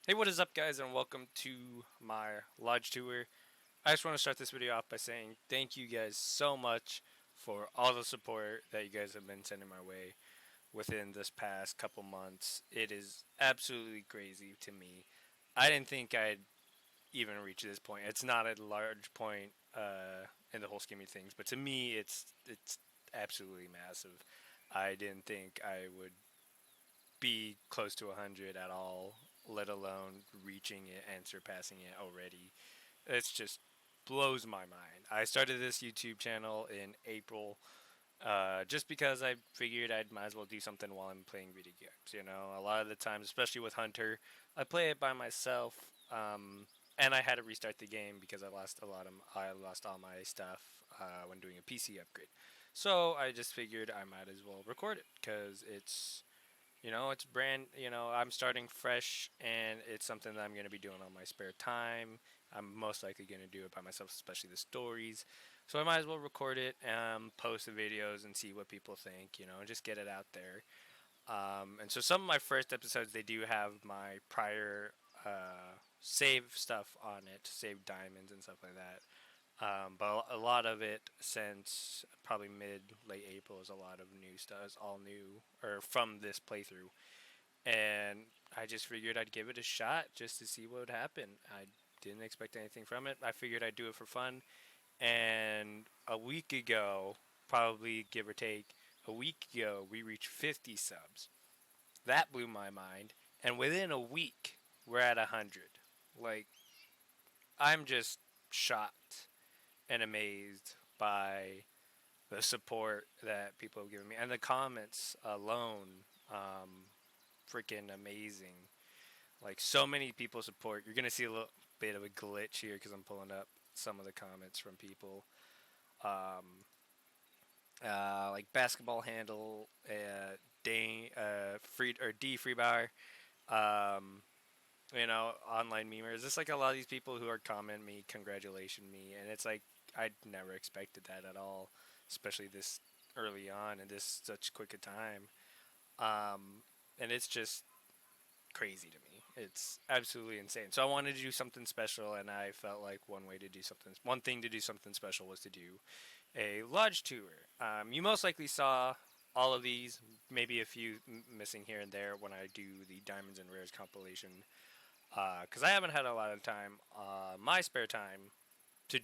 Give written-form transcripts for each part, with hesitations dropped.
Hey, what is up, guys, and welcome to my lodge tour. I just want to start this video off by saying thank you guys so much for all the support that you guys have been sending my way within this past couple months. It is absolutely crazy to me. I didn't think I'd even reach this point. It's not a large point in the whole scheme of things, but to me, it's absolutely massive. I didn't think I would be close to 100 at all, let alone reaching it and surpassing it already. It's just blows my mind. I started this YouTube channel in April just because I figured I might as well do something while I'm playing video games. You know, a lot of the times, especially with Hunter, I play it by myself, and I had to restart the game because I lost all my stuff when doing a PC upgrade. So I just figured I might as well record it because it's brand, I'm starting fresh and it's something that I'm going to be doing on my spare time. I'm most likely going to do it by myself, especially the stories. So I might as well record it, post the videos and see what people think, and just get it out there. And so some of my first episodes, they do have my prior save stuff on it, save diamonds and stuff like that. But a lot of it since probably late April is a lot of new stuff. It's all new or from this playthrough, and I just figured I'd give it a shot just to see what would happen. I didn't expect anything from it. I figured I'd do it for fun, and a week ago, probably give or take, a week ago we reached 50 subs. That blew my mind, and within a week we're at 100. Like, I'm just shocked and amazed by the support that people have given me and the comments alone. Freaking amazing. Like, so many people support. You're gonna see a little bit of a glitch here because I'm pulling up some of the comments from people. Um, like basketball handle, Dane, free or D Freebauer. Um, online memers. It's like a lot of these people who are comment me, congratulation me, and it's like I never expected that at all, especially this early on in this such quick a time. And it's just crazy to me. It's absolutely insane. So I wanted to do something special, and I felt like one thing to do something special was to do a lodge tour. You most likely saw all of these, maybe a few missing here and there when I do the Diamonds and Rares compilation because I haven't had a lot of time, my spare time, to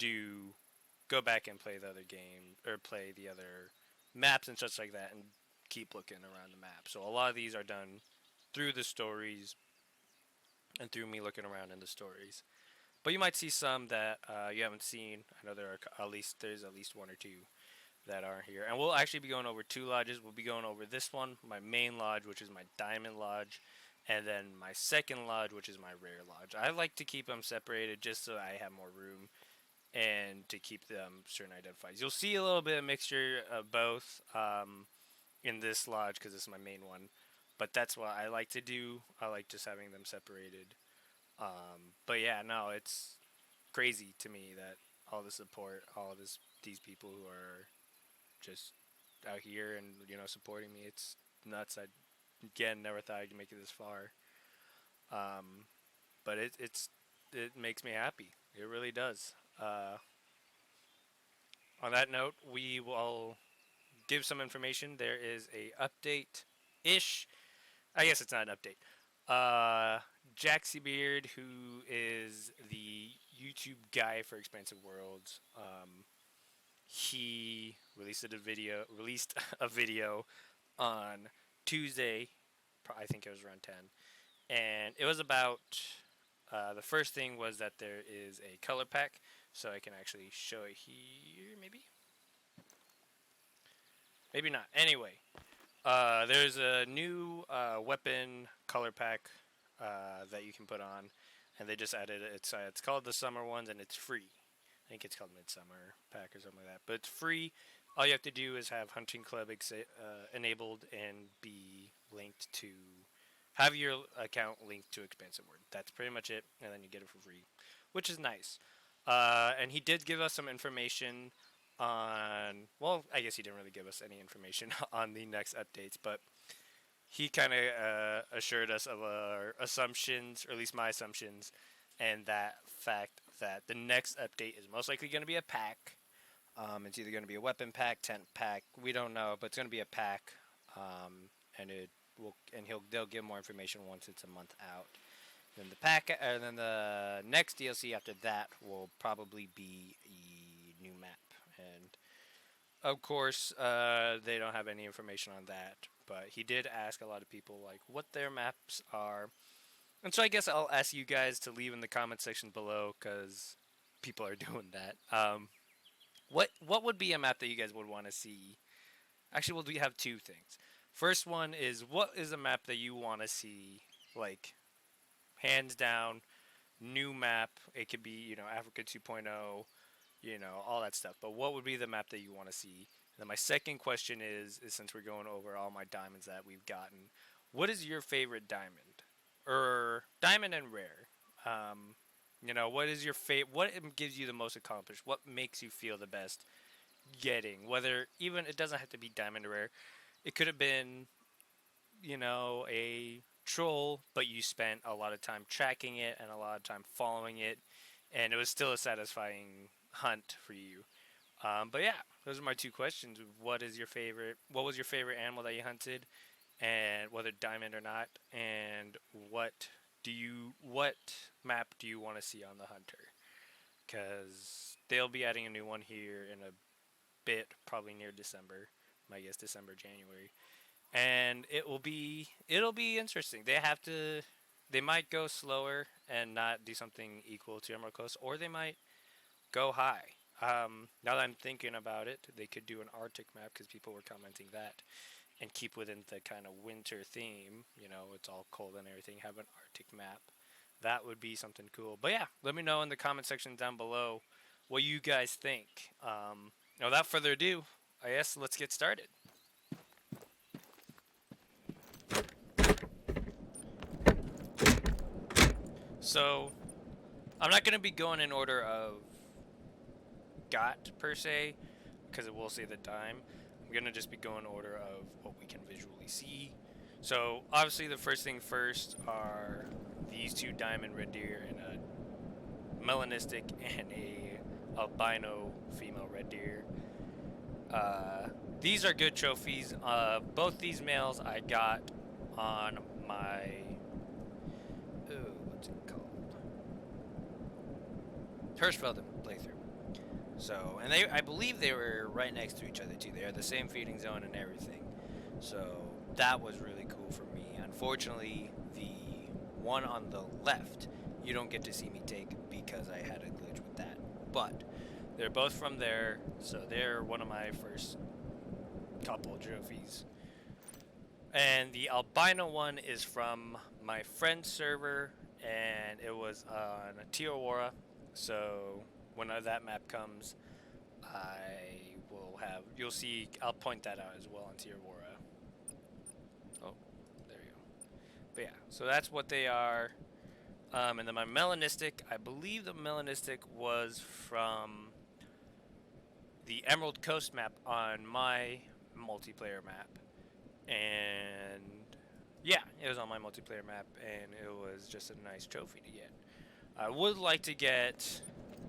go back and play the other game or play the other maps and such like that, and keep looking around the map. So a lot of these are done through the stories and through me looking around in the stories. But you might see some that you haven't seen. I know there's at least one or two that aren't here, and we'll actually be going over two lodges. We'll be going over this one, my main lodge, which is my diamond lodge, and then my second lodge, which is my rare lodge. I like to keep them separated just so I have more room and to keep them certain identifiers. You'll see a little bit of mixture of both in this lodge because this is my main one, but that's what I like to do. I like just having them separated. But yeah, no, it's crazy to me that all the support, these people who are just out here and supporting me. It's nuts. I again never thought I'd make it this far. Um, but it makes me happy. It really does. On that note, we will give some information. There is a update ish. I guess it's not an update. Jaxie Beard, who is the YouTube guy for Expansive Worlds, he released a video on Tuesday. I think it was around 10, and it was about the first thing was that there is a color pack, so I can actually show it here. Maybe not. Anyway, there's a new weapon color pack that you can put on, and they just added it. It's called the summer ones, and it's free. I think it's called Midsummer Pack or something like that. But it's free. All you have to do is have Hunting Club enabled and be linked to have your account linked to Expansive Word. That's pretty much it, and then you get it for free, which is nice. And he did give us some information on. Well, I guess he didn't really give us any information on the next updates, but he kind of assured us of our assumptions, or at least my assumptions, and that fact that the next update is most likely going to be a pack. It's either going to be a weapon pack, tent pack. We don't know, but it's going to be a pack, and it will. And they'll give more information once it's a month out. Then the pack, and then the next DLC after that will probably be a new map, and of course, they don't have any information on that. But he did ask a lot of people like what their maps are, and so I guess I'll ask you guys to leave in the comment section below because people are doing that. What would be a map that you guys would want to see? Actually, we have two things. First one is what is a map that you want to see, like hands down, new map. It could be Africa 2.0, all that stuff. But what would be the map that you want to see? And then my second question is since we're going over all my diamonds that we've gotten, what is your favorite diamond, or diamond and rare? What is your favorite? What gives you the most accomplished? What makes you feel the best getting? Whether even it doesn't have to be diamond or rare. It could have been a troll, but you spent a lot of time tracking it and a lot of time following it, and it was still a satisfying hunt for you. But yeah, those are my two questions. What is your favorite? What was your favorite animal that you hunted, and whether diamond or not? And what map do you want to see on the hunter? Because they'll be adding a new one here in a bit, probably near December. I guess December, January, and it'll be interesting. They might go slower and not do something equal to Emerald Coast, or they might go high. Now that I'm thinking about it, they could do an Arctic map because people were commenting that, and keep within the kind of winter theme. It's all cold and everything. Have an Arctic map. That would be something cool. But yeah, let me know in the comment section down below what you guys think. Without further ado, I guess let's get started. So, I'm not going to be going in order of got per se, because it will say the time. I'm going to just be going in order of what we can visually see. So, obviously, the first thing first are these two diamond red deer and a melanistic and a albino female red deer. These are good trophies. Both these males I got on my what's it called? Hirschfelden playthrough. So, and I believe they were right next to each other too. They are the same feeding zone and everything. So that was really cool for me. Unfortunately, the one on the left, you don't get to see me take because I had a glitch with that. But they're both from there, so they're one of my first couple trophies. And the albino one is from my friend's server, and it was on Tiawara. So when that map comes, you'll see, I'll point that out as well on Tiawara. Oh, there you go. But yeah, so that's what they are. And then my melanistic, I believe the melanistic was from the Emerald Coast map on my multiplayer map. And yeah, it was on my multiplayer map, and it was just a nice trophy to get. I would like to get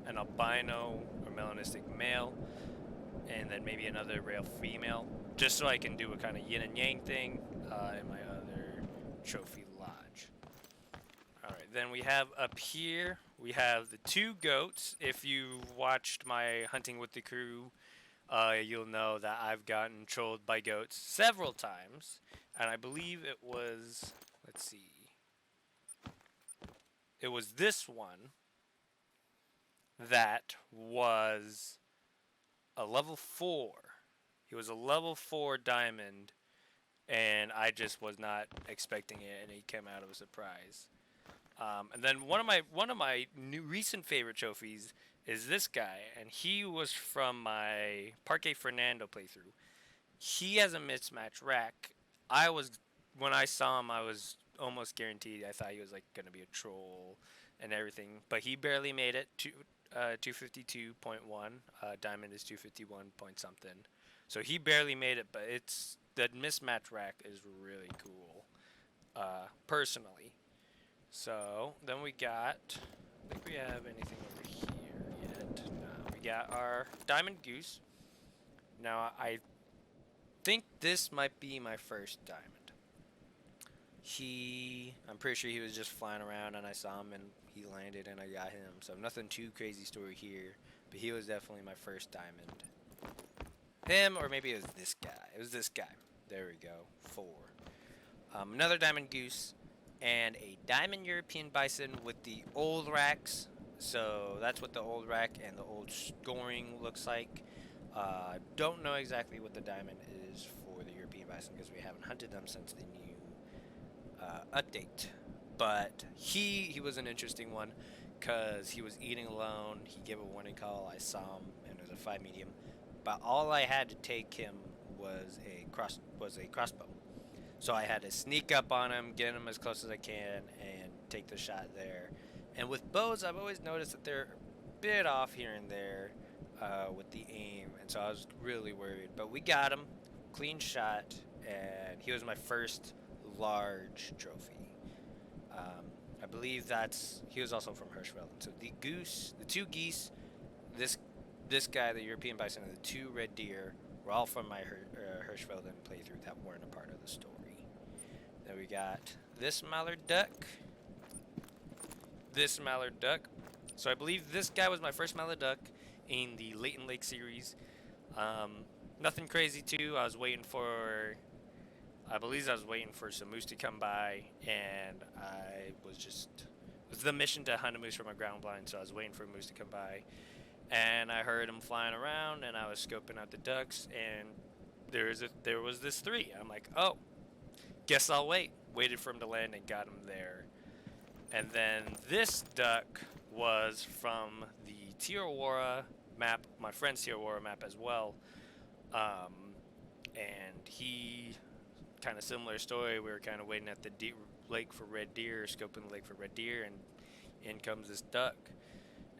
an albino or melanistic male, and then maybe another rail female, just so I can do a kind of yin and yang thing in my other trophy lodge. Alright, then we have up here, we have the two goats. If you watched my Hunting with the Crew, you'll know that I've gotten trolled by goats several times. And I believe it was, let's see, it was this one that was a level 4. He was a level 4 diamond, and I just was not expecting it, and he came out of a surprise. And then one of my new recent favorite trophies is this guy, and he was from my Parque Fernando playthrough. He has a mismatch rack. When I saw him, I was almost guaranteed. I thought he was like gonna be a troll and everything, but he barely made it to 252.1. Diamond is 251 point something, so he barely made it. But the mismatch rack is really cool. personally. So then we got. I think we have anything over here yet. No, we got our diamond goose. Now I think this might be my first diamond. I'm pretty sure he was just flying around and I saw him and he landed and I got him. So nothing too crazy story here, but he was definitely my first diamond. Him, or maybe it was this guy. It was this guy. There we go. 4. Another diamond goose and a diamond European bison with the old racks. So that's what the old rack and the old scoring looks like. Don't know exactly what the diamond is for the European bison because we haven't hunted them since the new update. But he was an interesting one because he was eating alone. He gave a warning call. I saw him and it was a 5 medium. But all I had to take him was a crossbow. So I had to sneak up on him, get him as close as I can, and take the shot there. And with bows, I've always noticed that they're a bit off here and there with the aim, and so I was really worried. But we got him, clean shot, and he was my first large trophy. I believe he was also from Hirschfeld. So the 2 geese, this guy, the European bison, and the 2 red deer were all from my Hirschfelden playthrough that weren't a part of the story. Then we got this mallard duck. So I believe this guy was my first mallard duck in the Leighton Lake series. Nothing crazy too. I believe I was waiting for some moose to come by, and it was the mission to hunt a moose from a ground blind, so I was waiting for a moose to come by. And I heard him flying around, and I was scoping out the ducks, and there was this 3. I'm like, oh, guess I'll wait. Waited for him to land and got him there. And then this duck was from the Tirawara map, my friend's Tirawara map as well. And he, kind of similar story. We were kind of waiting at the lake for red deer, scoping the lake for red deer, and in comes this duck.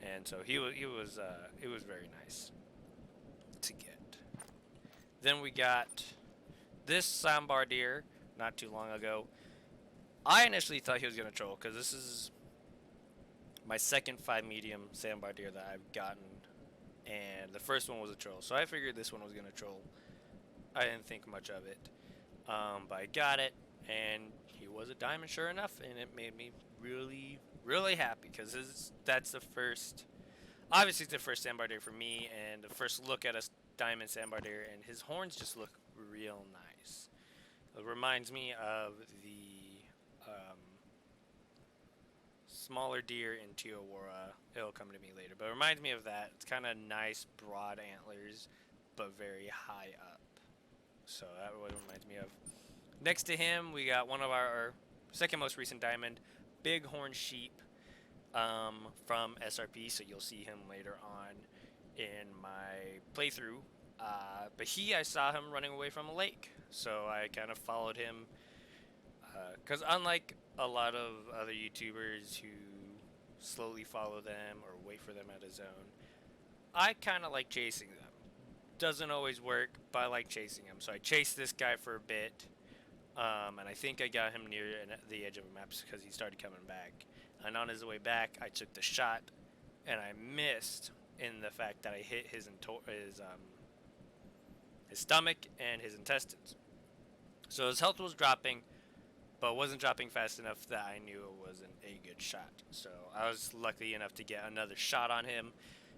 And so it was very nice to get. Then we got this sambar deer not too long ago. I initially thought he was going to troll because this is my second 5 medium sambar deer that I've gotten, and the first one was a troll. So I figured this one was going to troll. I didn't think much of it, but I got it, and he was a diamond sure enough, and it made me really, really happy because that's the first. Obviously, it's the first sambar deer for me, and the first look at a diamond sambar deer, and his horns just look real nice. It reminds me of the smaller deer in Tiawara. It'll come to me later, but it reminds me of that. It's kind of nice, broad antlers, but very high up. So that's what it reminds me of. Next to him, we got one of our second most recent diamond, bighorn sheep from SRP. So you'll see him later on in my playthrough. But I saw him running away from a lake, so I kind of followed him. Because unlike a lot of other YouTubers who slowly follow them or wait for them at a zone, I kind of like chasing them. Doesn't always work, but I like chasing them. So I chased this guy for a bit, and I think I got him near the edge of a map because he started coming back. And on his way back, I took the shot, and I missed in the fact that I hit his stomach and his intestines. So his health was dropping, but wasn't dropping fast enough that I knew it wasn't a good shot. So I was lucky enough to get another shot on him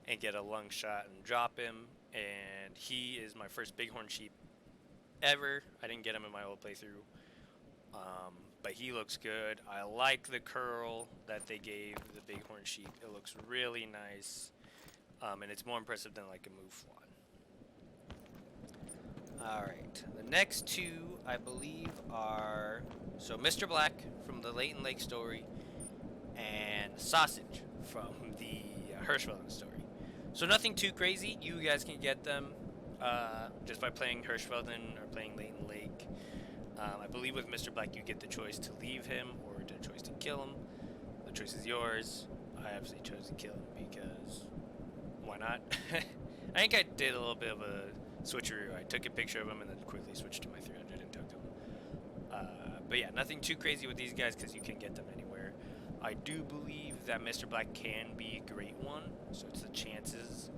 and get a lung shot and drop him. And he is my first bighorn sheep ever. I didn't get him in my old playthrough, but he looks good. I like the curl that they gave the bighorn sheep. It looks really nice, and it's more impressive than like a mouflon. Alright, the next 2 I believe are Mr. Black from the Leighton Lake story and Sausage from the Hirschfelden story. So nothing too crazy. You guys can get them just by playing Hirschfelden or playing Leighton Lake. I believe with Mr. Black you get the choice to leave him or the choice to kill him. The choice is yours. I obviously chose to kill him because why not? I think I did a little bit of a switcheroo. I took a picture of him and then quickly switched to my 300 and took him. But yeah, nothing too crazy with these guys because you can get them anywhere. I do believe that Mr. Black can be a great one, so it's the chances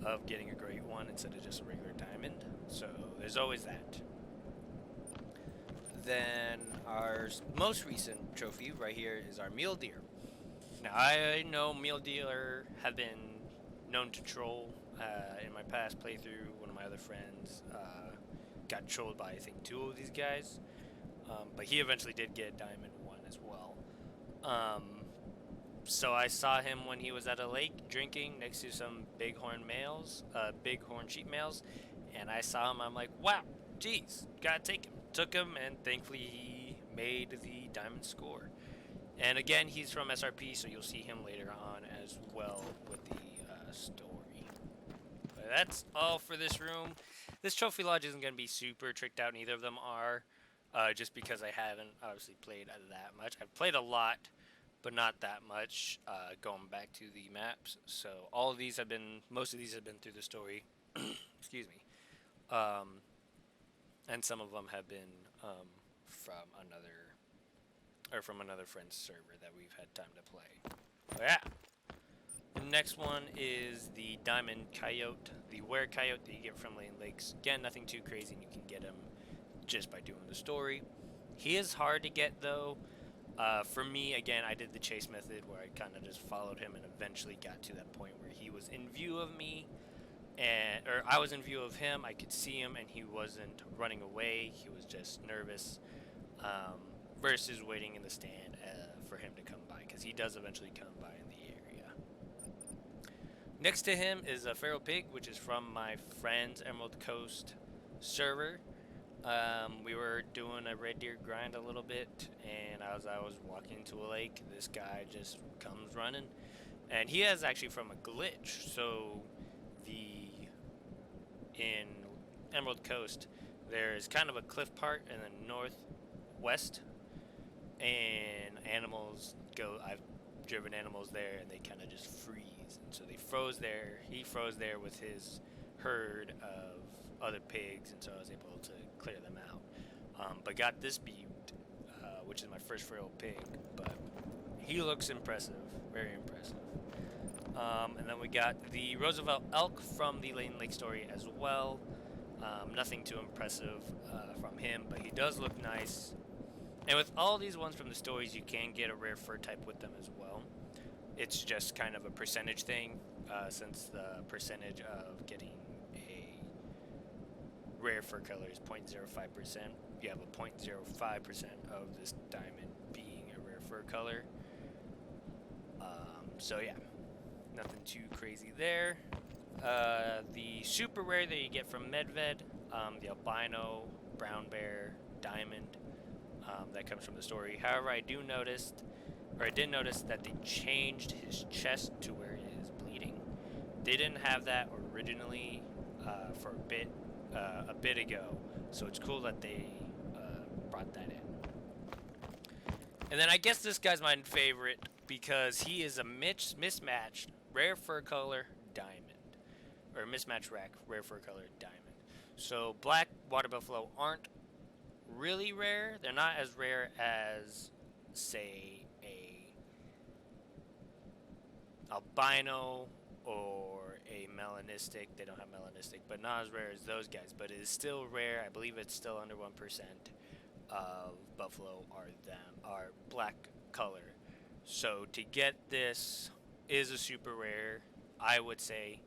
of getting a great one instead of just a regular diamond. So there's always that. Then our most recent trophy right here is our mule deer. Now I know mule deer have been known to troll. In my past playthrough, one of my other friends got trolled by I think two of these guys, but he eventually did get diamond one as well. Um, so I saw him when he was at a lake drinking next to some bighorn sheep males, and I saw him. I'm like, wow, geez, gotta take him. Took him, and thankfully he made the diamond score. And again, he's from SRP, so you'll see him later on as well with the story. But that's all for this room. This trophy lodge isn't going to be super tricked out. Neither of them are, just because I haven't obviously played that much. I've played a lot, but not that much. Going back to the maps, so most of these have been through the story. Excuse me. And some of them have been from another friend's server that we've had time to play. So yeah. The next one is the Diamond Coyote, the Were Coyote that you get from Lane Lakes. Again, nothing too crazy, and you can get him just by doing the story. He is hard to get though. For me, again, I did the chase method where I kind of just followed him and eventually got to that point where he was in view of me, or I was in view of him. I could see him, and he wasn't running away. He was just nervous. Versus waiting in the stand for him to come by, because he does eventually come by in the area. Next to him is a feral pig, which is from my friend's Emerald Coast server. We were doing a red deer grind a little bit, and as I was walking to a lake, this guy just comes running, and he is actually from a glitch. So in Emerald Coast, there is kind of a cliff part in the northwest, and animals go. I've driven animals there, and they kind of just freeze, and so they froze there. He froze there with his herd of other pigs, and so I was able to clear them out. But got this butte, which is my first feral pig, but he looks impressive, very impressive. And then we got the Roosevelt elk from the Lane Lake story as well. Nothing too impressive from him, but he does look nice. And with all these ones from the stories, you can get a rare fur type with them as well. It's just kind of a percentage thing, since the percentage of getting a rare fur color is 0.05%. You have a 0.05% of this diamond being a rare fur color. So yeah, nothing too crazy there. The super rare that you get from Medved, the albino brown bear diamond, that comes from the story. However, I did notice that they changed his chest to where it is bleeding. They didn't have that originally for a bit ago, so it's cool that they brought that in. And then I guess this guy's my favorite because he is a mismatched rare fur color diamond, or mismatched rare fur color diamond. So black water buffalo aren't really rare. They're not as rare as, say, a albino or a melanistic. They don't have melanistic, but not as rare as those guys. But it is still rare. I believe it's still under 1% of buffalo are black color. So to get this is a super rare. I would say.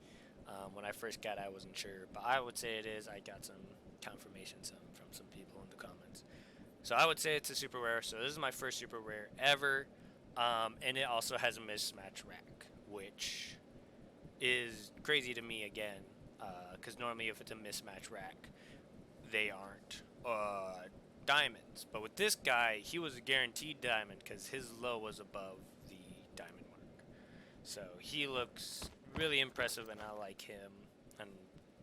When I first got it, I wasn't sure, but I would say it is. I got some confirmation from some people in the comments. So I would say it's a super rare. So this is my first super rare ever. And it also has a mismatch rack, which is crazy to me again. Because normally if it's a mismatch rack, they aren't diamonds. But with this guy, he was a guaranteed diamond because his low was above the diamond mark. So he looks really impressive, and I like him. And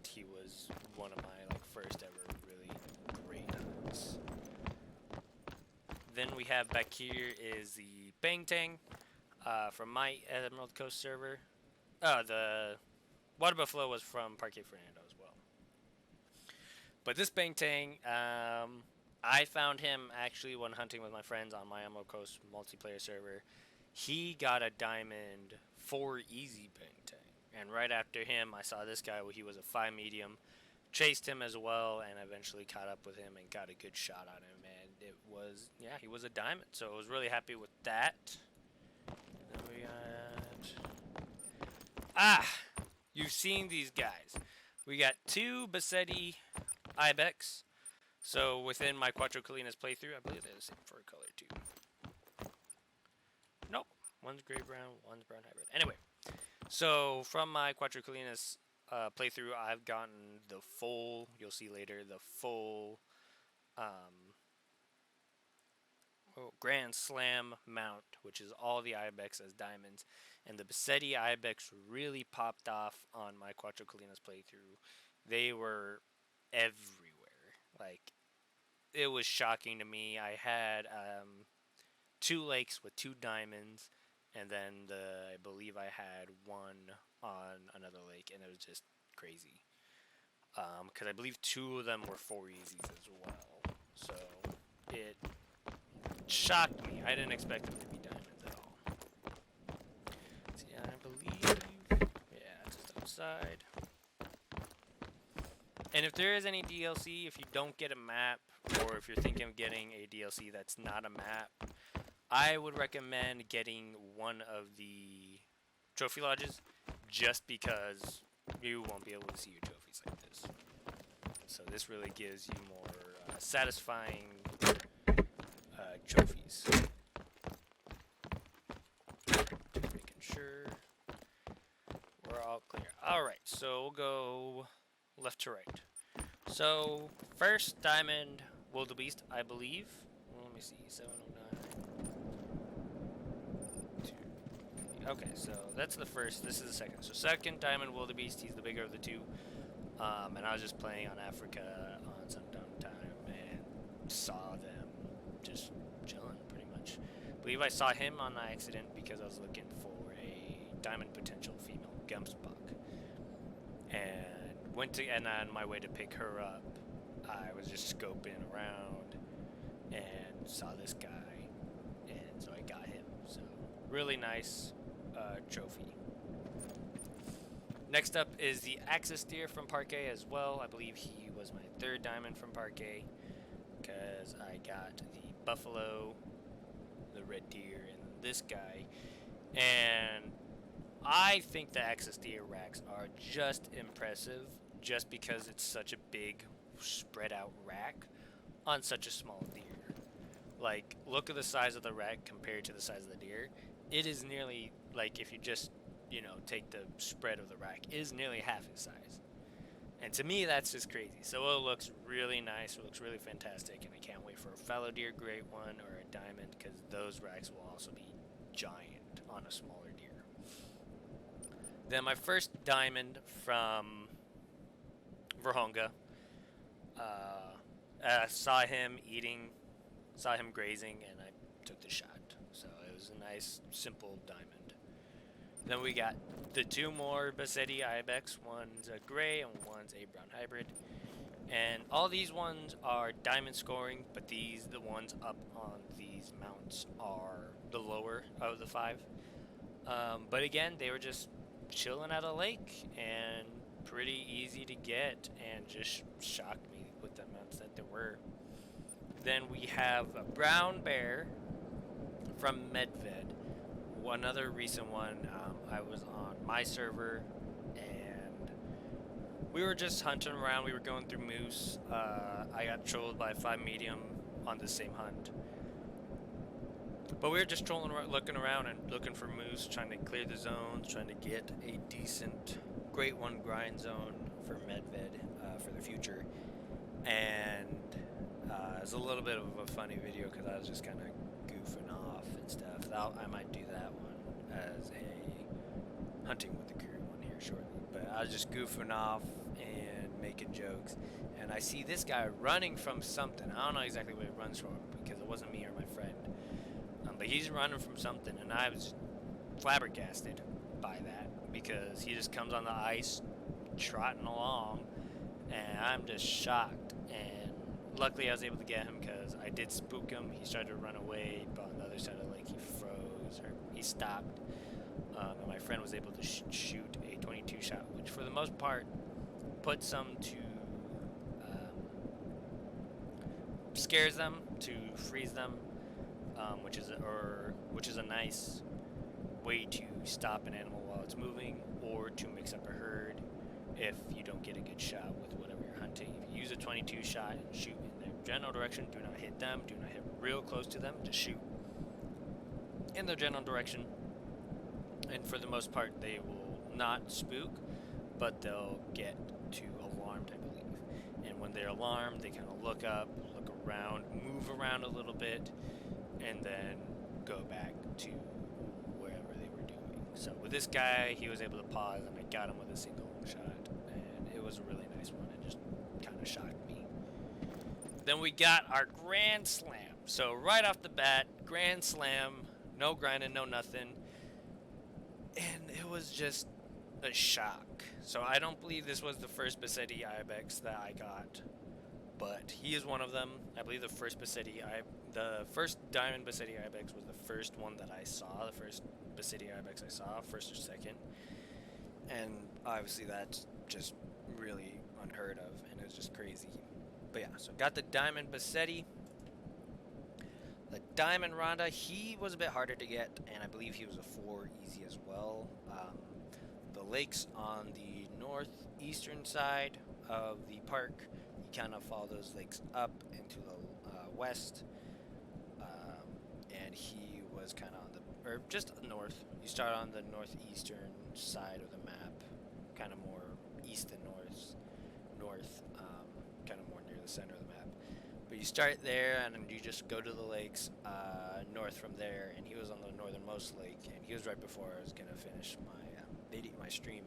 he was one of my first ever really great hunts. Then we have back here is the Bang Tang from my Emerald Coast server. The Water Buffalo was from Parque Fernando as well. But this Bang Tang, I found him actually when hunting with my friends on my Emerald Coast multiplayer server. He got a diamond 4 easy painting. And right after him, I saw this guy. He was a 5 medium. Chased him as well, and eventually caught up with him and got a good shot on him. And it was, yeah, he was a diamond. So I was really happy with that. Then we got, you've seen these guys. We got 2 Bassetti Ibex. So within my Quattro Colinas playthrough, I believe they're the same fur color too. Nope, one's gray brown, one's brown hybrid. Anyway, so from my Quattro Colinas playthrough, I've gotten the full. You'll see later the full Grand Slam mount, which is all the Ibex as diamonds, and the Bassetti Ibex really popped off on my Quattro Colinas playthrough. They were everywhere. Like, it was shocking to me. I had 2 lakes with 2 diamonds, and then I believe I had 1 on another lake, and it was just crazy. Because I believe 2 of them were 4 easies as well. So it shocked me. I didn't expect them to be diamonds at all. See, I believe, yeah, just outside. And if there is any DLC, if you don't get a map, or if you're thinking of getting a DLC that's not a map, I would recommend getting one of the trophy lodges, just because you won't be able to see your trophies like this. So this really gives you more satisfying trophies. Just making sure we're all clear. Alright, so we'll go left to right. So, first diamond wildebeest, I believe. Well, let me see, 709. Okay, so that's the first. This is the second. So second diamond wildebeest. He's the bigger of the 2. And I was just playing on Africa on some downtime and saw them just chilling, pretty much. I believe I saw him on accident because I was looking for a diamond potential female Gemsbach, and on my way to pick her up, I was just scoping around and saw this guy, and so I got him. So really nice trophy. Next up is the Axis deer from Parquet as well. I believe he was my 3rd diamond from Parquet, because I got the buffalo, the red deer, and this guy. And I think the Axis deer racks are just impressive, just because it's such a big, spread out rack on such a small deer. Like, look at the size of the rack compared to the size of the deer. It is nearly, like, if you just, take the spread of the rack, it is nearly half his size. And to me, that's just crazy. So it looks really nice, it looks really fantastic, and I can't wait for a fallow deer great one or a diamond, because those racks will also be giant on a smaller deer. Then my first diamond from Verhonga, saw him grazing, and I took the shot. So it was a nice, simple diamond. Then we got the 2 more Bassetti Ibex. One's a gray and one's a brown hybrid. And all these ones are diamond scoring, but the ones up on these mounts are the lower of the 5. But again, they were just chilling at a lake and pretty easy to get, and just shocked me with the amounts that there were. Then we have a brown bear from Medved, another recent one. I was on my server, and we were just hunting around. We were going through moose. I got trolled by a 5 medium on the same hunt. But we were just trolling, looking around and looking for moose, trying to clear the zones, trying to get a decent Great One grind zone for Medved for the future. And it was a little bit of a funny video because I was just kind of goofing off and stuff. I might do that one as a hunting with the crew one here shortly. But I was just goofing off and making jokes. And I see this guy running from something. I don't know exactly what he runs from because it wasn't me or my friend. But he's running from something, and I was flabbergasted by that because he just comes on the ice trotting along, and I'm just shocked. And luckily I was able to get him because I did spook him. He started to run away, but on the other side of the lake he froze or he stopped. And my friend was able to shoot a 22 shot, which for the most part puts them to scares them, to freeze them, which is a nice way to stop an animal while it's moving, or to mix up a herd if you don't get a good shot with whatever you're hunting. If you use a 22 shot and shoot in their general direction, do not hit them, do not hit real close to them, just shoot in their general direction. And for the most part, they will not spook, but they'll get too alarmed, I believe. And when they're alarmed, they kind of look up, look around, move around a little bit, and then go back to wherever they were doing. So with this guy, he was able to pause, and I got him with a single shot, and it was a really nice one. It just kind of shocked me. Then we got our Grand Slam. So right off the bat, Grand Slam, no grinding, no nothing. And it was just a shock. So I don't believe this was the first Bassetti Ibex that I got, but he is one of them. I believe the first Diamond Bassetti Ibex was the first one that I saw, the first Bassetti Ibex I saw, first or second. And obviously that's just really unheard of, and it was just crazy. But yeah, so got the Diamond Bassetti. The Diamond Ronda, he was a bit harder to get, and I believe he was a 4 easy as well. The lakes on the northeastern side of the park, you kind of follow those lakes up into the west, and he was kind of on the, or just north. You start on the northeastern side of the map, kind of more east and north, kind of more near the center of the map. But you start there, and you just go to the lakes north from there. And he was on the northernmost lake, and he was right before I was gonna finish my stream.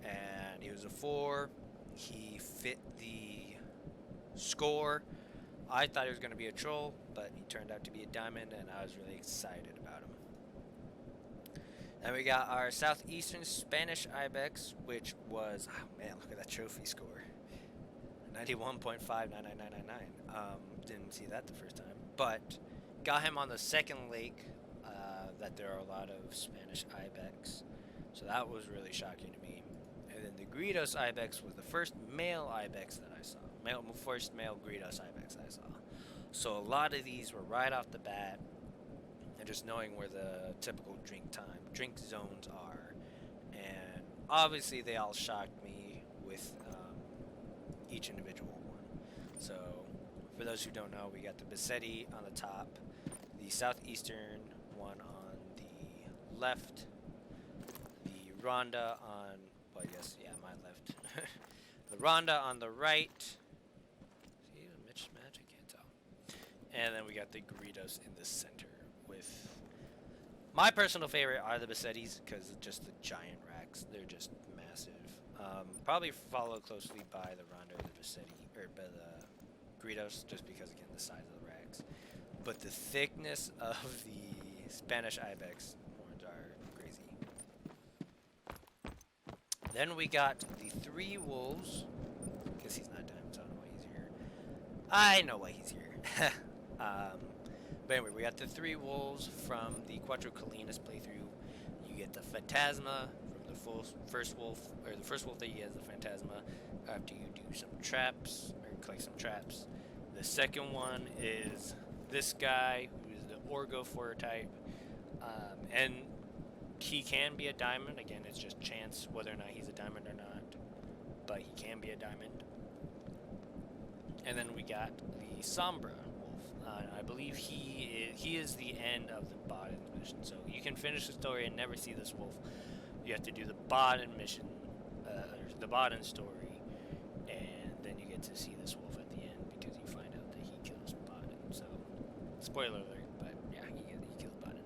And he was a 4. He fit the score. I thought he was gonna be a troll, but he turned out to be a diamond, and I was really excited about him. Then we got our Southeastern Spanish Ibex, which was, oh man, look at that trophy score. 91.59999. Didn't see that the first time, but got him on the second lake that there are a lot of Spanish Ibex, so that was really shocking to me. And then the Gritos Ibex was the first male Ibex that I saw, first male Gritos Ibex I saw. So a lot of these were right off the bat, and just knowing where the typical drink zones are, and obviously they all shocked me with each individual one. So for those who don't know, we got the Bassetti on the top, the southeastern one on the left, the Ronda on, well, I guess, yeah, my left, the Ronda on the right. See the mismatch? I can't tell. And then we got the Gritos in the center. With my personal favorite are the Bassettis, because just the giant racks, they're just massive. Probably followed closely by the Ronda or the Bassetti, or by the Gritos, just because, again, the size of the racks. But the thickness of the Spanish Ibex horns are crazy. Then we got the 3 wolves. Guess he's not diamond, so I don't know why he's here. I know why he's here. But anyway, we got the 3 wolves from the Cuatro Colinas playthrough. You get the Phantasma from the first wolf, or the first wolf that you get is the Phantasma after you do some traps, or collect some traps. The second one is this guy, who is the Orgo 4 type, and he can be a diamond. Again, it's just chance whether or not he's a diamond or not, but he can be a diamond. And then we got the Sombra wolf. I believe he is the end of the Baden mission. So you can finish the story and never see this wolf. You have to do the Baden mission, the Baden story, and then you get to see this wolf at the end because you find out that he kills Baden. So, spoiler alert, but yeah, he kills Baden.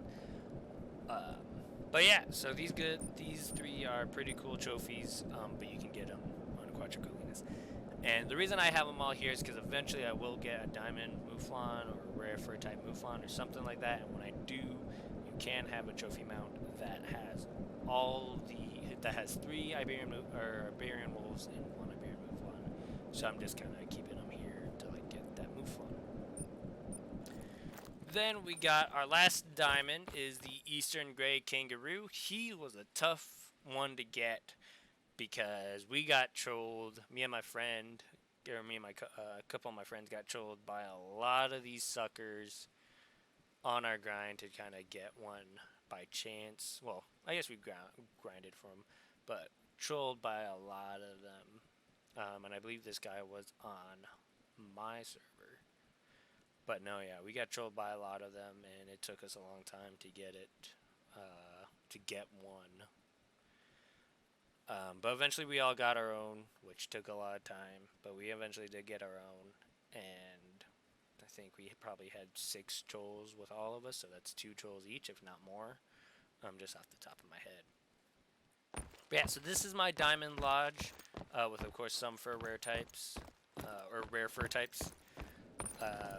But yeah, so these 3 are pretty cool trophies, but you can get them on Cuatro Colinas. And the reason I have them all here is because eventually I will get a diamond Mouflon or a rare fur type Mouflon or something like that. And when I do, you can have a trophy mount that has that has 3 Iberian wolves and 1 Iberian Mouflon. So I'm just kind of keeping them here until I get Then we got our last diamond is the Eastern Gray Kangaroo. He was a tough one to get because we got trolled. Me and my friend, or me and a couple of my friends got trolled by a lot of these suckers on our grind to kind of get one by chance. Well, I guess we grinded for them, but trolled by a lot of them. And I believe this guy was on my server. But no, yeah, we got trolled by a lot of them, and it took us a long time to get it, to get one. But eventually we all got our own, which took a lot of time. But we eventually did get our own, and I think we probably had 6 trolls with all of us, so that's 2 trolls each, if not more. Just off the top of my head. But yeah, so this is my Diamond Lodge, with of course some fur rare types, or rare fur types.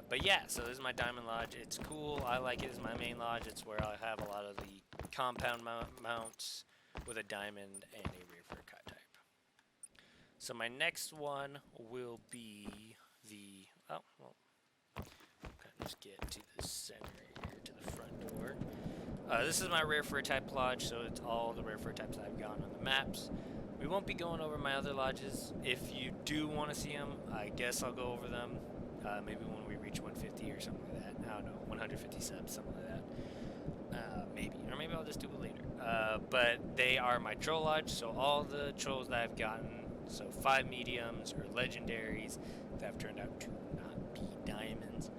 But yeah, so this is my Diamond Lodge. It's cool. I like it as my main lodge. It's where I have a lot of the compound mounts with a diamond and a rare fur cut type. So my next one will be the just get to the center here, to the front door. This is my rare fur type lodge, so it's all the rare fur types I've gotten on the maps. We won't be going over my other lodges. If you do want to see them, I guess I'll go over them. Maybe when we reach 150 or something like that. I don't know, 150 subs, something like that. Maybe. Or maybe I'll just do it later. But they are my troll lodge, so all the trolls that I've gotten, so 5 mediums or legendaries that have turned out to not be diamonds.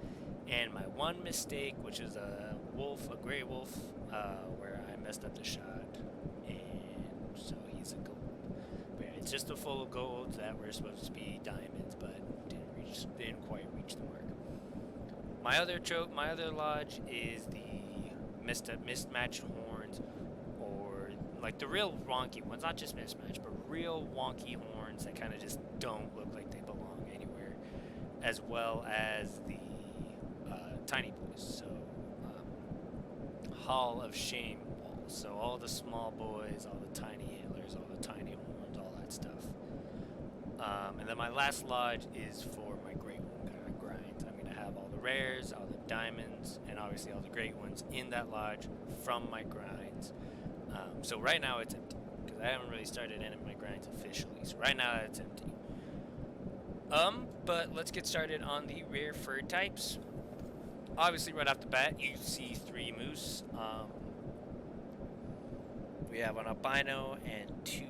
And my one mistake, which is a wolf, a gray wolf, where I messed up the shot. And so he's a gold. But yeah, it's just a full of golds that were supposed to be diamonds, but didn't quite reach the mark. My other lodge is the mismatched horns, or like the real wonky ones, not just mismatched, but real wonky horns that kind of just don't look like they belong anywhere, as well as the tiny boys. So Hall of Shame walls. So all the small boys, all the tiny antlers, all the tiny horns, all that stuff. And then my last lodge is for my great one grinds. I'm going to have all the rares, all the diamonds, and obviously all the great ones in that lodge from my grinds. So right now it's empty, because I haven't really started any of my grinds officially. So right now it's empty. But let's get started on the rare fur types. Obviously right off the bat you see 3 moose. We have an albino and 2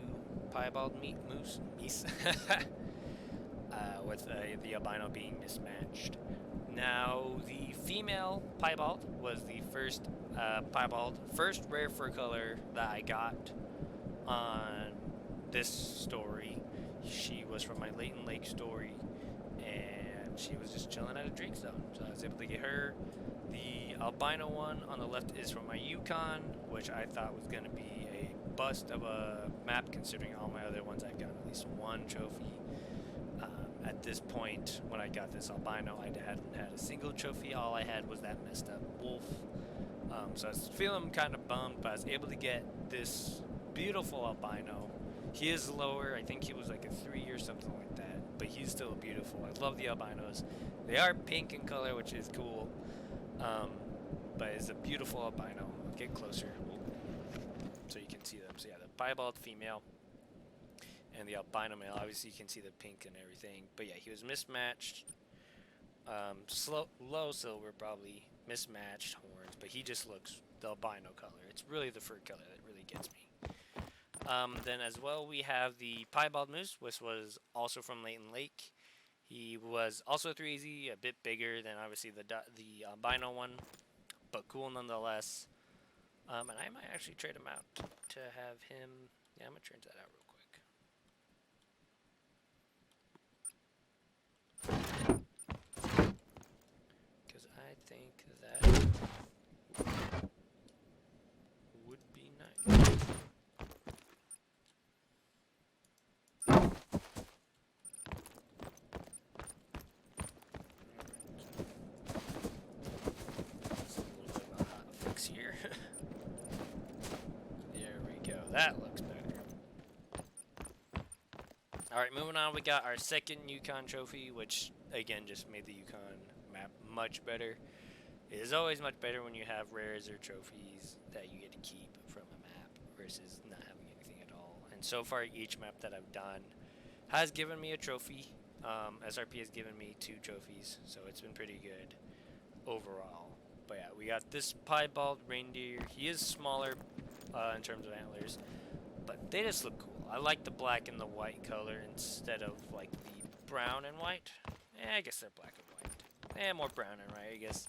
piebald moose, with the albino being mismatched. Now, the female piebald was the first first rare fur color that I got on this story. She was from my Leighton Lake story, and she was just chilling at a drink zone, so I was able to get her. The albino one on the left is from my Yukon, which I thought was going to be a bust of a map, considering all my other ones I've got at least 1 trophy. At this point, when I got this albino, I hadn't had a single trophy. All I had was that messed up wolf. So I was feeling kind of bummed, but I was able to get this beautiful albino. He is lower. I think he was like a 3 or something like that, but he's still beautiful. I love the albinos. They are pink in color, which is cool. But it's a beautiful albino. I'll get closer so you can see them. So yeah, the piebald female and the albino male. Obviously you can see the pink and everything. But yeah, he was mismatched. Low silver, probably mismatched horns, but he just looks the albino color. It's really the fur color that really gets me. Then as well we have the piebald moose, which was also from Leighton Lake. He was also 3Z, a bit bigger than obviously the albino one, but cool nonetheless. And I might actually trade him out to have him. Yeah, I'm gonna trade that out real quick, because I think that would be nice. Here. There we go. That looks better. Alright, moving on, we got our second Yukon trophy, which again just made the Yukon map much better. It is always much better when you have rares or trophies that you get to keep from a map versus not having anything at all. And so far, each map that I've done has given me a trophy. SRP has given me 2 trophies, so it's been pretty good overall. But yeah, we got this piebald reindeer. He is smaller in terms of antlers, but they just look cool. I like the black and the white color instead of like the brown and white. I guess they're black and white. More brown and white, I guess.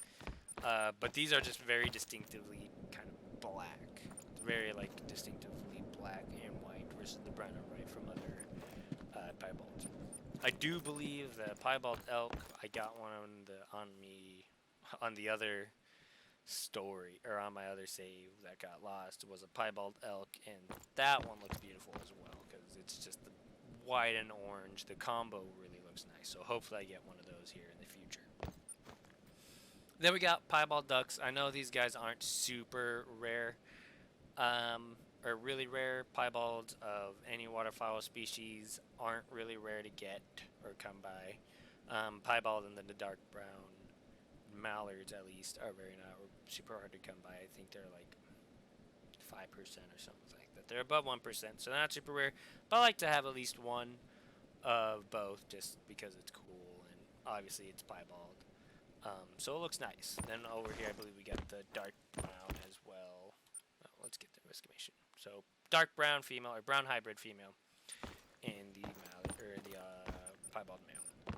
But these are just very distinctively kind of black. It's very like distinctively black and white versus the brown and white from other piebalds. I do believe the piebald elk. I got one on me on the other story or on my other save that got lost was a piebald elk, and that one looks beautiful as well because it's just the white and orange. The combo really looks nice. So hopefully I get one of those here in the future. Then we got piebald ducks. I know these guys aren't super rare, or really rare. Piebalds of any waterfowl species aren't really rare to get or come by. Piebald and then the dark brown mallards, at least, are very not super hard to come by. I think they're like 5% or something like that. They're above 1%, so they're not super rare. But I like to have at least one of both just because it's cool and obviously it's piebald. So it looks nice. Then over here, I believe we got the dark brown as well. Oh, let's get the exclamation. So dark brown female or brown hybrid female, and the mallard or the piebald male.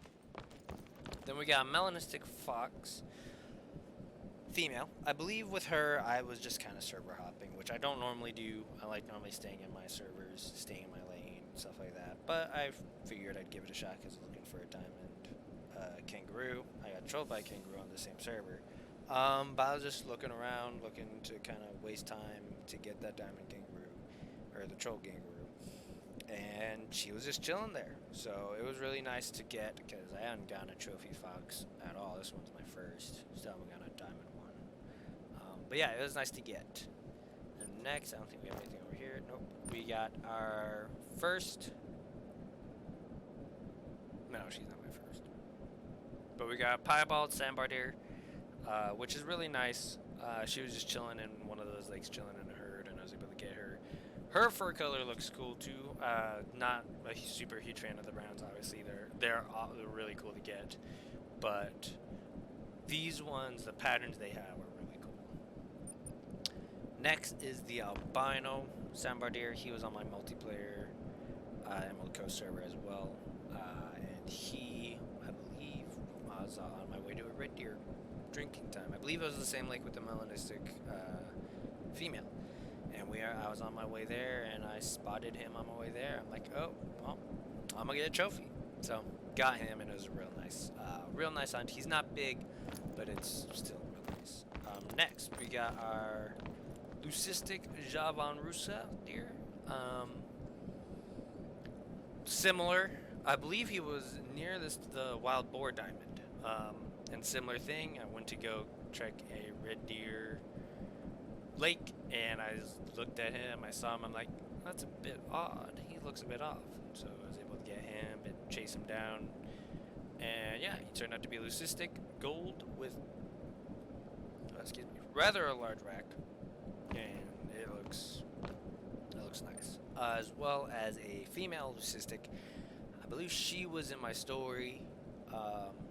Then we got melanistic fox female. I believe with her, I was just kind of server hopping, which I don't normally do. I like normally staying in my servers, staying in my lane, stuff like that. But I figured I'd give it a shot because I was looking for a diamond kangaroo. I got trolled by a kangaroo on the same server. But I was just looking around, looking to kind of waste time to get that diamond kangaroo, or the troll kangaroo. And she was just chilling there. So it was really nice to get because I hadn't gotten a trophy fox at all. This one's my first. Still haven't gotten a diamond one. But yeah, it was nice to get. And next, I don't think we have anything over here. Nope. We got our first. No, she's not my first. But we got piebald sandbar, which is really nice. She was just chilling in one of those lakes, chilling in a herd, and I was able to get her. Her fur color looks cool too. Not a super huge fan of the browns, obviously. They're really cool to get, but these ones, the patterns they have are really cool. Next is the albino sambardier. He was on my multiplayer Emerald Coast server as well, and he, I believe, I was on my way to a red deer drinking time. I believe it was the same lake with the melanistic female. And I was on my way there, and I spotted him on my way there. I'm like, oh, well, I'm gonna get a trophy. So got him, and it was a real nice hunt. He's not big, but it's still real nice. Next, we got our leucistic Javan Rusa deer. Similar, I believe he was near the wild boar diamond. And similar thing, I went to go check a red deer lake, and I looked at him, I saw him, I'm like, that's a bit odd, he looks a bit off. So I was able to get him and chase him down, and yeah, he turned out to be leucistic gold with rather a large rack, and it looks nice, as well as a female leucistic. I believe she was in my story,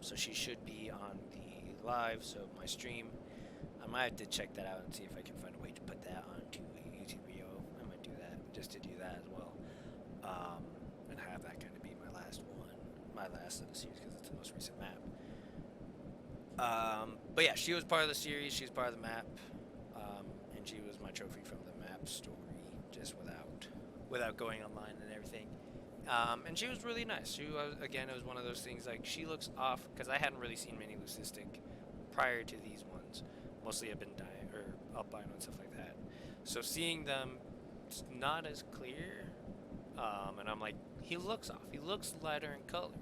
so she should be on the live, so my stream. I might have to check that out and see if I can find a way to put that onto a YouTube video. I might do that, just to do that as well. And have that kind of be my last one. My last of the series, because it's the most recent map. But yeah, she was part of the series, she was part of the map. And she was my trophy from the map story, just without going online and everything. And she was really nice. She was, again, it was one of those things, like, she looks off, because I hadn't really seen many leucistic prior to these ones. Mostly have been albino and stuff like that. So seeing them, it's not as clear. And I'm like, he looks off. He looks lighter in color.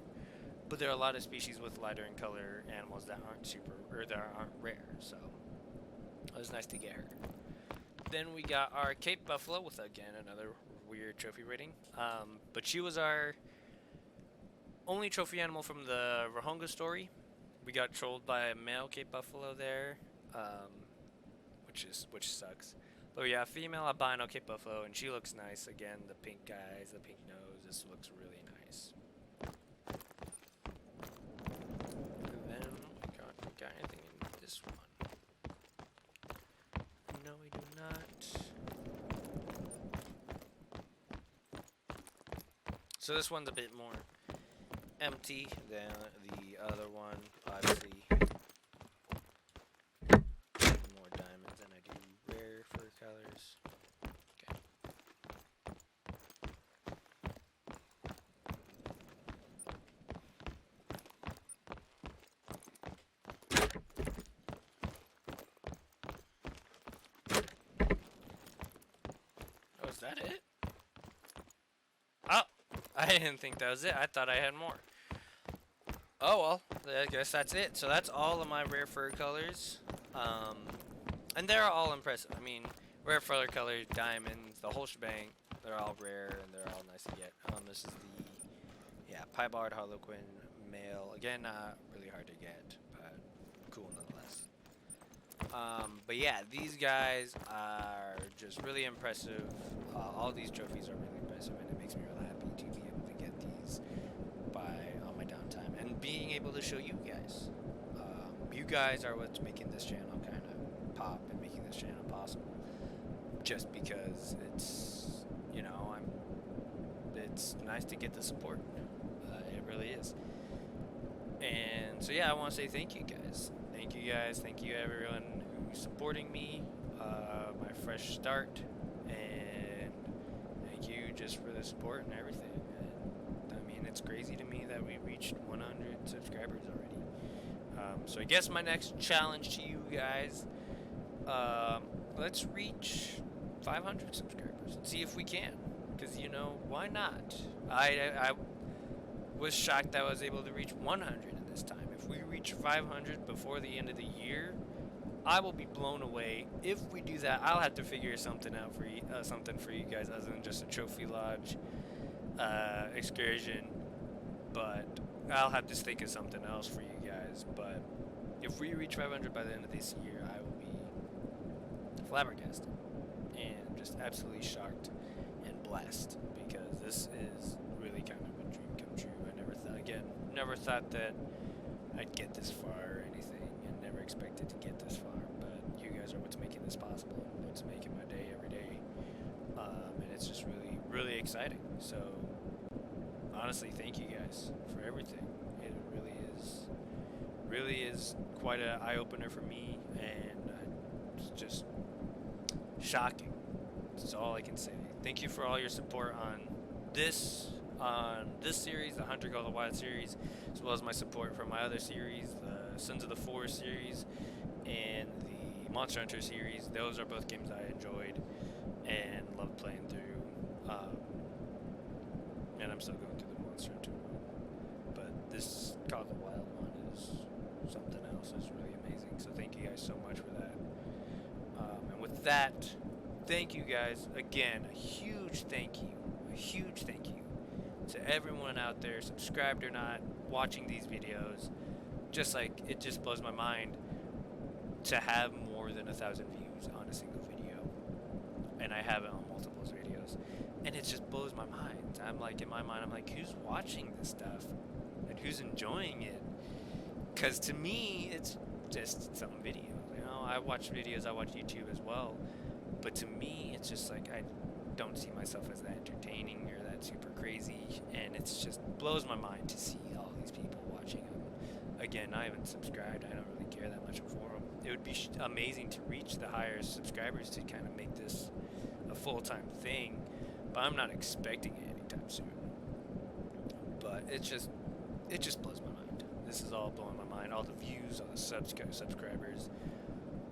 But there are a lot of species with lighter in color animals that aren't rare. So it was nice to get her. Then we got our Cape Buffalo with, again, another weird trophy rating. But she was our only trophy animal from the Rahonga story. We got trolled by a male Cape Buffalo there. um, which sucks. But yeah, female albino Cape Buffalo, and she looks nice. Again, the pink eyes, the pink nose. This looks really nice. And then we got anything in this one? No, we do not. So this one's a bit more empty than the other one. Obviously, more diamonds than I do rare fur colors. Oh, is that it? Oh, I didn't think that was it. I thought I had more. Oh well, I guess that's it. So that's all of my rare fur colors. And they're all impressive. I mean, rare fur colors, diamonds, the whole shebang. They're all rare and they're all nice to get. This is the Piebald Harlequin male. Again, not really hard to get, but cool nonetheless. But yeah, these guys are just really impressive. All these trophies are really impressive, and it makes me real happy to be able to get these on my downtime and being able to show you guys. You guys are what's making this channel kind of pop and making this channel possible. Just because it's, it's nice to get the support. It really is. And so yeah, I want to say thank you guys. Thank you guys. Thank you everyone who's supporting me. My fresh start. And thank you just for the support and everything. And, I mean, it's crazy to me that we reached 100 subscribers already. So I guess my next challenge to you guys, let's reach 500 subscribers and see if we can. Because, why not? I was shocked that I was able to reach 100 in this time. If we reach 500 before the end of the year, I will be blown away. If we do that, I'll have to figure something out for you, something for you guys other than just a trophy lodge excursion. But I'll have to think of something else for you guys. But if we reach 500 by the end of this year, I will be flabbergasted and just absolutely shocked and blessed, because this is really kind of a dream come true. I never thought that I'd get this far or anything, and never expected to get this far. But you guys are what's making this possible, what's making my day every day, and it's just really, really exciting. So honestly, thank you guys for everything. It really is quite an eye-opener for me, and it's just shocking. That's all I can say. Thank you for all your support on this series, the Hunter Go the Wild series, as well as my support for my other series, the Sons of the Forest series and the Monster Hunter series. Those are both games I enjoyed and loved playing through, and I'm still going through the Monster Hunter one. But this Call of the Wild one is something else. It's really amazing. So thank you guys so much for that. And with that, thank you guys again. A huge thank you to everyone out there, subscribed or not, watching these videos. Just like, it just blows my mind to have more than 1,000 views on a single video, and I have it on multiple videos, and it just blows my mind. I'm like, in my mind, I'm like, who's watching this stuff and who's enjoying it? Because to me, it's just some video. I watch videos, I watch YouTube as well, but to me, it's just like, I don't see myself as that entertaining or that super crazy, and it just blows my mind to see all these people watching them. Again, I haven't subscribed. I don't really care that much for them. It would be amazing to reach the higher subscribers to kind of make this a full-time thing, but I'm not expecting it anytime soon. But it just blows my mind. This is all blowing my mind. All the views, all the subscribers,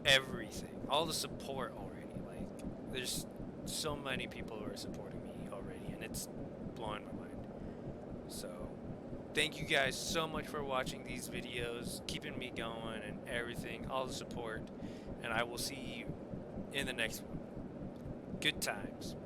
everything, all the support already. Like, there's so many people who are supporting me already, and it's blowing my mind. So thank you guys so much for watching these videos, keeping me going and everything, all the support, and I will see you in the next one. Good times.